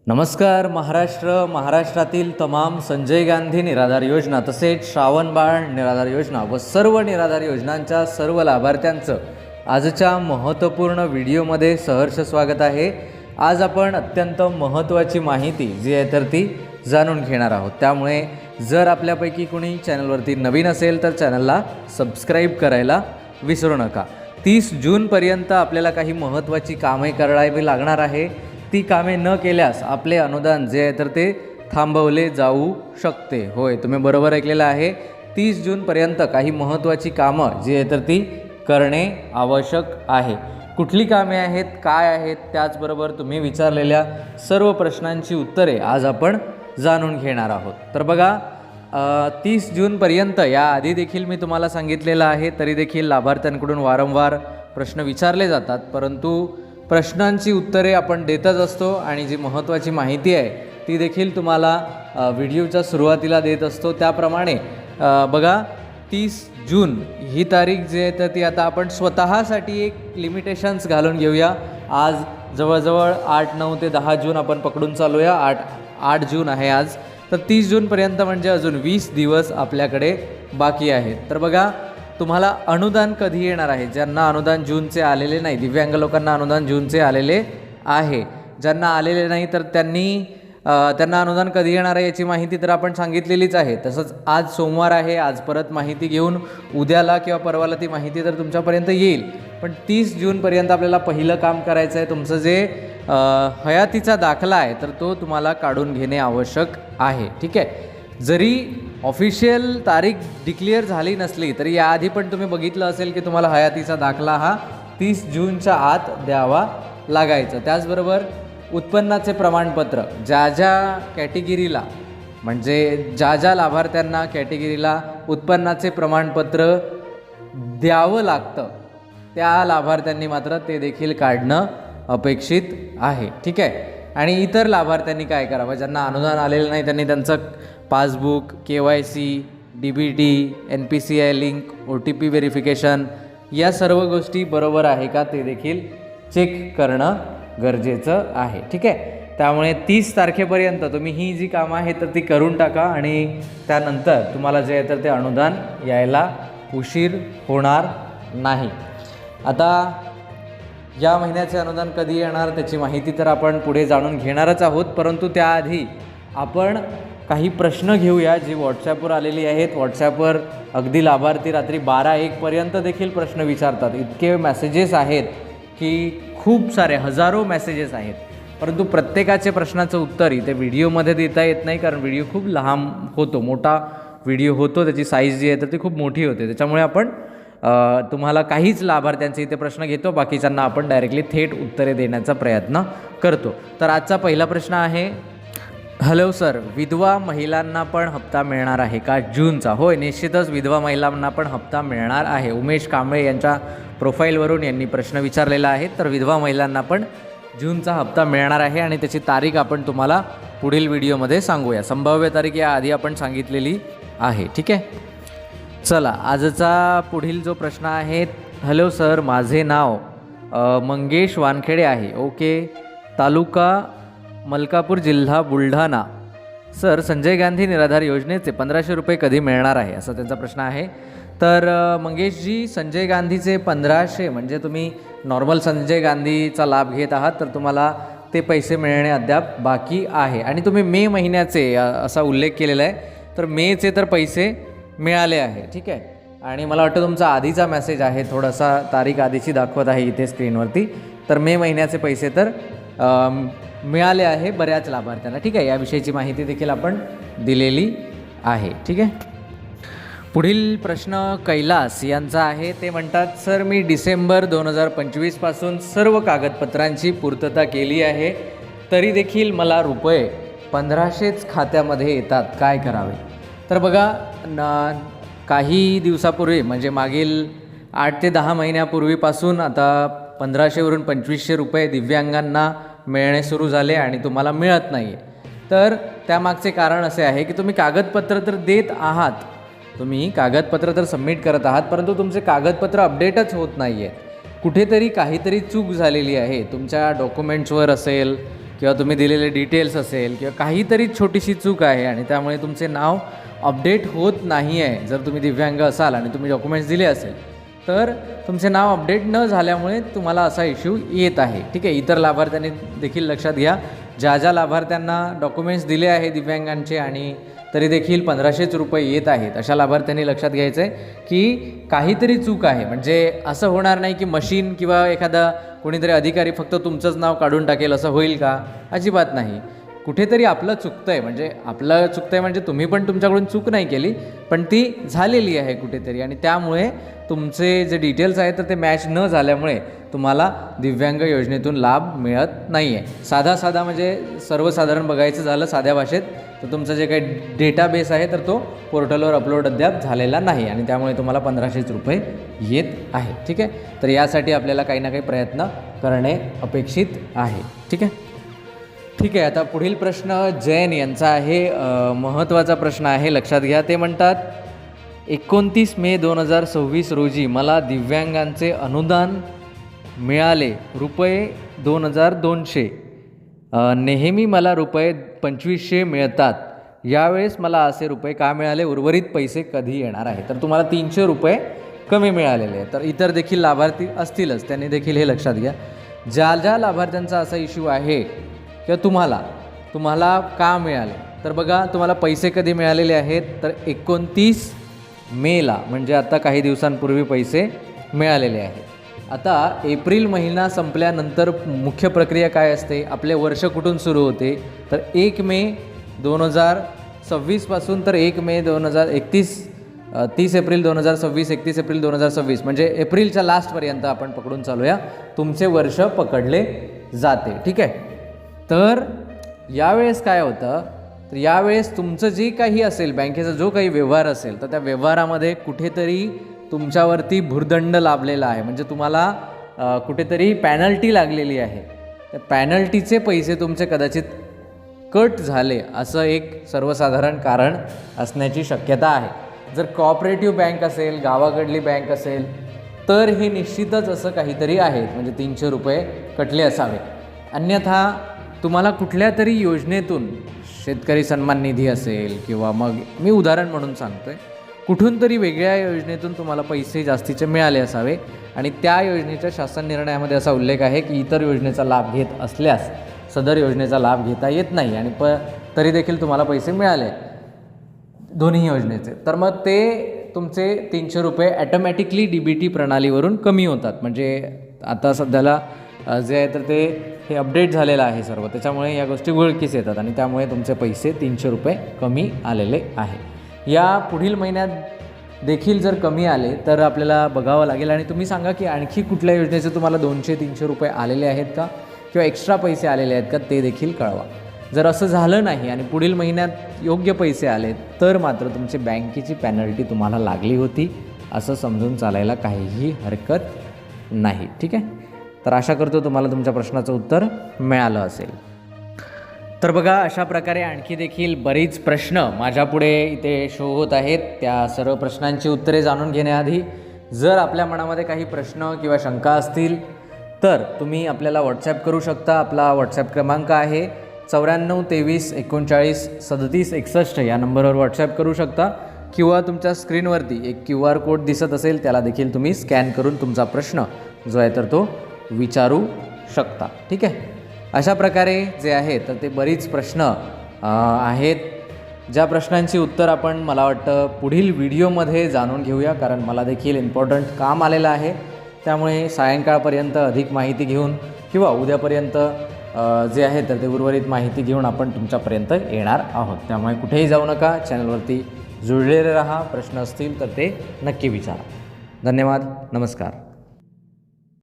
नमस्कार महाराष्ट्रातील तमाम संजय गांधी निराधार योजना तसेच श्रावणबाळ निराधार योजना व सर्व निराधार योजनांच्या सर्व लाभार्थ्यांचं आजच्या महत्त्वपूर्ण व्हिडिओमध्ये सहर्ष स्वागत आहे। आज आपण अत्यंत महत्त्वाची माहिती जी आहे तर ती जाणून घेणार आहोत। त्यामुळे जर आपल्यापैकी कोणी चॅनलवरती नवीन असेल तर चॅनलला सबस्क्राईब करायला विसरू नका। 30 जूनपर्यंत आपल्याला काही महत्त्वाची कामे करावी लागणार आहे। ती कामे न केल्यास आपले अनुदान जे आहे तर ते थांबवले जाऊ शकते। होय, तुम्ही बरोबर ऐकलेलं आहे। 30 जूनपर्यंत काही महत्त्वाची कामं जी आहे तर ती करणे आवश्यक आहे। कुठली कामे आहेत, काय आहेत, त्याचबरोबर तुम्ही विचारलेल्या सर्व प्रश्नांची उत्तरे आज आपण जाणून घेणार आहोत। तर बघा, 30 जूनपर्यंत याआधी देखील मी तुम्हाला सांगितलेलं आहे, तरी देखील लाभार्थ्यांकडून वारंवार प्रश्न विचारले जातात, परंतु प्रश्नांची उत्तरे आपण देतच असतो आणि जी महत्त्वाची माहिती आहे ती देखील तुम्हाला व्हिडिओच्या सुरुवातीला देत असतो। त्याप्रमाणे बघा, 30 जून ही तारीख जी आहे तर ती आता आपण स्वतःसाठी एक लिमिटेशन्स घालून घेऊया। आज जवळजवळ 8, 9 ते 10 जून आपण पकडून चालूया। 8 जून आहे आज, तर 30 जूनपर्यंत म्हणजे अजून 20 दिवस आपल्याकडे बाकी आहेत। तर बघा, तुम्हाला अनुदान कधी येणार आहे? ज्यांना अनुदान जूनचे आलेले नाही, दिव्यांग लोकांना अनुदान जूनचे आलेले आहे, ज्यांना आलेले नाही तर त्यांना अनुदान कधी येणार आहे याची माहिती तर आपण सांगितलेलीच आहे। तसंच आज सोमवार आहे, आज परत माहिती घेऊन उद्याला किंवा परवाला ती माहिती तर तुमच्यापर्यंत येईल। पण 30 जूनपर्यंत आपल्याला पहिलं काम करायचं आहे, तुमचं जे हयातीचा दाखला आहे तर तो तुम्हाला काढून घेणे आवश्यक आहे। ठीक आहे, जरी ऑफिशियल तारीख डिक्लेअर झाली नसली तरी याआधी पण तुम्ही बघितलं असेल की तुम्हाला हयातीचा दाखला हा 30 जूनच्या आत द्यावा लागायचं। त्याचबरोबर उत्पन्नाचे प्रमाणपत्र ज्या कॅटेगरीला, म्हणजे ज्या लाभार्थ्यांना कॅटेगरीला उत्पन्नाचे प्रमाणपत्र द्यावं लागतं त्या लाभार्थ्यांनी मात्र ते देखील काढणं अपेक्षित आहे। ठीक आहे, आणि इतर लाभार्थ्यांनी काय करावं? ज्यांना अनुदान आलेलं नाही त्यांनी त्यांचं passbook, KYC, DBT, NPCI link, OTP verification या सर्व गोष्टी बरोबर आहे का ते देखील चेक करणं गरजेचं आहे। ठीक आहे, त्यामुळे 30 तारखेपर्यंत तुम्ही ही जी कामं आहेत तर ती करून टाका आणि त्यानंतर तुम्हाला जे आहे तर ते अनुदान यायला उशीर होणार नाही। आता या महिन्याचे अनुदान कधी येणार त्याची माहिती तर आपण पुढे जाणून घेणारच आहोत, परंतु त्याआधी आपण काही प्रश्न घेऊया जी व्हॉट्सॲपवर आलेली आहेत। व्हॉट्सॲपवर अगदी लाभार्थी रात्री 12-1 पर्यंत देखील प्रश्न विचारतात। इतके मेसेजेस आहेत की खूप सारे हजारो मेसेजेस आहेत, परंतु प्रत्येकाचे प्रश्नाचं उत्तर इथे व्हिडिओमध्ये देता येत नाही, कारण व्हिडिओ खूप लहान होतो, मोठा व्हिडिओ होतो, त्याची साईज जी आहे तर ती खूप मोठी होते। त्याच्यामुळे आपण तुम्हाला काहीच लाभार्थ्यांचे इथे प्रश्न घेतो, बाकीच्यांना आपण डायरेक्टली थेट उत्तरे देण्याचा प्रयत्न करतो। तर आजचा पहिला प्रश्न आहे, हॅलो सर, विधवा महिलांना पण हप्ता मिळणार आहे का जूनचा? होय, निश्चितच विधवा महिलांना पण हप्ता मिळणार आहे। उमेश कांबळे यांच्या प्रोफाईलवरून यांनी प्रश्न विचारलेला आहे। तर विधवा महिलांना पण जूनचा हप्ता मिळणार आहे आणि त्याची तारीख आपण तुम्हाला पुढील व्हिडिओमध्ये सांगूया। संभाव्य तारीख याआधी आपण सांगितलेली आहे। ठीक आहे, चला आजचा पुढील जो प्रश्न आहे, हॅलो सर, माझे नाव मंगेश वानखेडे आहे, ओके, तालुका मलकापूर, जिल्हा बुलढाणा। सर, संजय गांधी निराधार योजनेचे 1500 रुपये कधी मिळणार आहे, असा त्यांचा प्रश्न आहे। तर मंगेशजी, संजय गांधीचे 1500 म्हणजे तुम्ही नॉर्मल संजय गांधीचा लाभ घेत आहात, तर तुम्हाला ते पैसे मिळणे अद्याप बाकी आहे। आणि तुम्ही मे महिन्याचे असा उल्लेख केलेला आहे, तर मेचे तर पैसे मिळाले आहे। ठीक आहे, आणि मला वाटतं तुमचा आधीचा मेसेज आहे, थोडासा तारीख आधीची दाखवत आहे इथे स्क्रीनवरती, तर मे महिन्याचे पैसे तर मिळाले आहे बऱ्याच लाभार्थ्यांना। ठीक आहे, याविषयीची माहिती देखील आपण दिलेली आहे। ठीक आहे, पुढील प्रश्न कैलास यांचा आहे। ते म्हणतात, सर, मी डिसेंबर 2025 पासून सर्व कागदपत्रांची पूर्तता केली आहे, तरी देखील मला रुपये 1500च खात्यामध्ये येतात, काय करावे? तर बघा, काही दिवसापूर्वी म्हणजे मागील 8 ते 10 महिन्यापूर्वीपासून आता 1500वरून 2500 रुपये दिव्यांगांना मिळणे सुरू झाले आणि तुम्हाला मिळत नाही आहे। तर त्यामागचे कारण असे आहे की तुम्ही कागदपत्र तर देत आहात, तुम्ही कागदपत्र तर सबमिट करत आहात, परंतु तुमचे कागदपत्र अपडेटच होत नाही आहे। कुठेतरी काहीतरी चूक झालेली आहे, तुमच्या डॉक्युमेंट्सवर असेल किंवा तुम्ही दिलेले डिटेल्स असेल किंवा काहीतरी छोटीशी चूक आहे आणि त्यामुळे तुमचे नाव अपडेट होत नाही आहे, जर तुम्ही दिव्यांग असाल आणि तुम्ही डॉक्युमेंट्स दिले असेल तर तुमचे नाव अपडेट न झाल्यामुळे तुम्हाला असा इश्यू येत आहे. ठीक आहे, इतर लाभार्थ्यांनी देखील लक्षात घ्या. ज्या लाभार्थ्यांना डॉक्युमेंट्स दिले आहे दिव्यांगांचे आणि तरी देखील 1500 रुपये येत आहेत, अशा लाभार्थ्यांनी लक्षात घ्यायचं आहे की काहीतरी चूक आहे. म्हणजे असं होणार नाही की मशीन किंवा एखादा कोणीतरी अधिकारी फक्त तुमचंच नाव काढून टाकेल, असं होईल का? अजिबात नाही. कुठेतरी आपलं चुकतं आहे, म्हणजे आपलं चुकतं आहे म्हणजे तुम्ही पण तुमच्याकडून चूक नाही केली, पण ती झालेली आहे कुठेतरी आणि त्यामुळे तुमचे जे डिटेल्स आहेत तर ते मॅच न झाल्यामुळे तुम्हाला दिव्यांग योजनेतून लाभ मिळत नाही आहे. साधा म्हणजे सर्वसाधारण बघायचं झालं साध्या भाषेत तर तुमचं जे काही डेटाबेस आहे तर तो पोर्टलवर अपलोड अद्याप झालेला नाही आणि त्यामुळे तुम्हाला 1500 रुपये येत आहे. ठीक आहे, तर यासाठी आपल्याला काही ना काही प्रयत्न करणे अपेक्षित आहे. ठीक आहे. आता पुढील प्रश्न जैन यांचा आहे. महत्त्वाचा प्रश्न आहे, लक्षात घ्या. ते म्हणतात 29 मे 2026 रोजी मला दिव्यांगांचे अनुदान मिळाले ₹2200. नेहमी मला ₹2500 मिळतात. यावेळेस मला असे रुपये का मिळाले? उर्वरित पैसे कधी येणार आहे? तर तुम्हाला 300 रुपये कमी मिळालेले आहेत. तर इतर देखील लाभार्थी असतीलच, त्यांनी देखील हे लक्षात घ्या. ज्या लाभार्थ्यांचा असा इश्यू आहे किंवा तुम्हाला का मिळाले, तर बघा तुम्हाला पैसे कधी मिळालेले आहेत तर 29 मेला, म्हणजे आता काही दिवसांपूर्वी पैसे मिळालेले आहेत. आता एप्रिल महिना संपल्यानंतर मुख्य प्रक्रिया काय असते? आपले वर्ष कुठून सुरू होते तर 1 मे 2026 पासून तर 1 मे 2031, 30 एप्रिल 2026, 31 एप्रिल 2026 म्हणजे एप्रिलच्या लास्टपर्यंत आपण पकडून चालूया, तुमचे वर्ष पकडले जाते. ठीक आहे, तर यावेळेस काय होतं तर यावेळेस तुमचं जे काही असेल, बँकेचा जो काही व्यवहार असेल तर त्या व्यवहारामध्ये कुठेतरी तुमच्यावरती भुर्दंड लाभलेला आहे, म्हणजे तुम्हाला कुठेतरी पॅनल्टी लागलेली आहे. त्या पॅनल्टीचे पैसे तुमचे कदाचित कट झाले असं एक सर्वसाधारण कारण असण्याची शक्यता आहे. जर कोऑपरेटिव्ह बँक असेल, गावाकडली बँक असेल तर हे निश्चितच असं काहीतरी आहे, म्हणजे 300 रुपये कटले असावे. अन्यथा तुम्हाला कुठल्या तरी योजनेतून, शेतकरी सन्मान निधी असेल किंवा मग मी उदाहरण म्हणून सांगतो आहे, कुठून तरी वेगळ्या योजनेतून तुम्हाला पैसे जास्तीचे मिळाले असावे आणि त्या योजनेच्या शासन निर्णयामध्ये असा उल्लेख आहे की इतर योजनेचा लाभ घेत असल्यास सदर योजनेचा लाभ घेता येत नाही आणि तरी देखील तुम्हाला पैसे मिळाले दोन्ही योजनेचे, तर मग ते तुमचे 300 रुपये ॲटोमॅटिकली DBT प्रणालीवरून कमी होतात. म्हणजे आता सध्याला जे आहे तर ते हे अपडेट झालेलं आहे सर्व, त्याच्यामुळे या गोष्टी उघडकीस येतात आणि त्यामुळे तुमचे पैसे 300 रुपये कमी आलेले आहे. या पुढील महिन्यात देखील जर कमी आले तर आपल्याला बघावं लागेल आणि तुम्ही सांगा की आणखी कुठल्या योजनेचे तुम्हाला 200-300 रुपये आलेले आहेत का किंवा एक्स्ट्रा पैसे आलेले आहेत का, ते देखील कळवा. जर असं झालं नाही आणि पुढील महिन्यात योग्य पैसे आले तर मात्र तुमची बँकेची पॅनल्टी तुम्हाला लागली होती असं समजून चालायला काहीही हरकत नाही. ठीक आहे, तर आशा करतो तुम्हाला तुमच्या प्रश्नाचं उत्तर मिळालं असेल. तर बघा, अशा प्रकारे आणखी देखील बरीच प्रश्न माझ्यापुढे इथे शो होत आहेत. त्या सर्व प्रश्नांची उत्तरे जाणून घेण्याआधी जर आपल्या मनामध्ये काही प्रश्न किंवा शंका असतील तर तुम्ही आपल्याला व्हॉट्सॲप करू शकता. आपला व्हॉट्सॲप क्रमांक आहे 9423393761 या नंबरवर व्हॉट्सॲप करू शकता किंवा तुमच्या स्क्रीनवरती एक QR कोड दिसत असेल त्याला देखील तुम्ही स्कॅन करून तुमचा प्रश्न जो आहे तर तो विचारू शकता. ठीक आहे, अशा प्रकारे जे आहे तर ते बरीच प्रश्न आहेत, ज्या प्रश्नांची उत्तर आपण मला वाटतं पुढील व्हिडिओमध्ये जाणून घेऊया, कारण मला देखील इम्पॉर्टंट काम आलेलं आहे. त्यामुळे सायंकाळपर्यंत अधिक माहिती घेऊन किंवा उद्यापर्यंत जे आहे तर ते उर्वरित माहिती घेऊन आपण तुमच्यापर्यंत येणार आहोत. त्यामुळे कुठेही जाऊ नका, चॅनलवरती जुळलेले राहा. प्रश्न असतील तर ते नक्की विचारा. धन्यवाद, नमस्कार.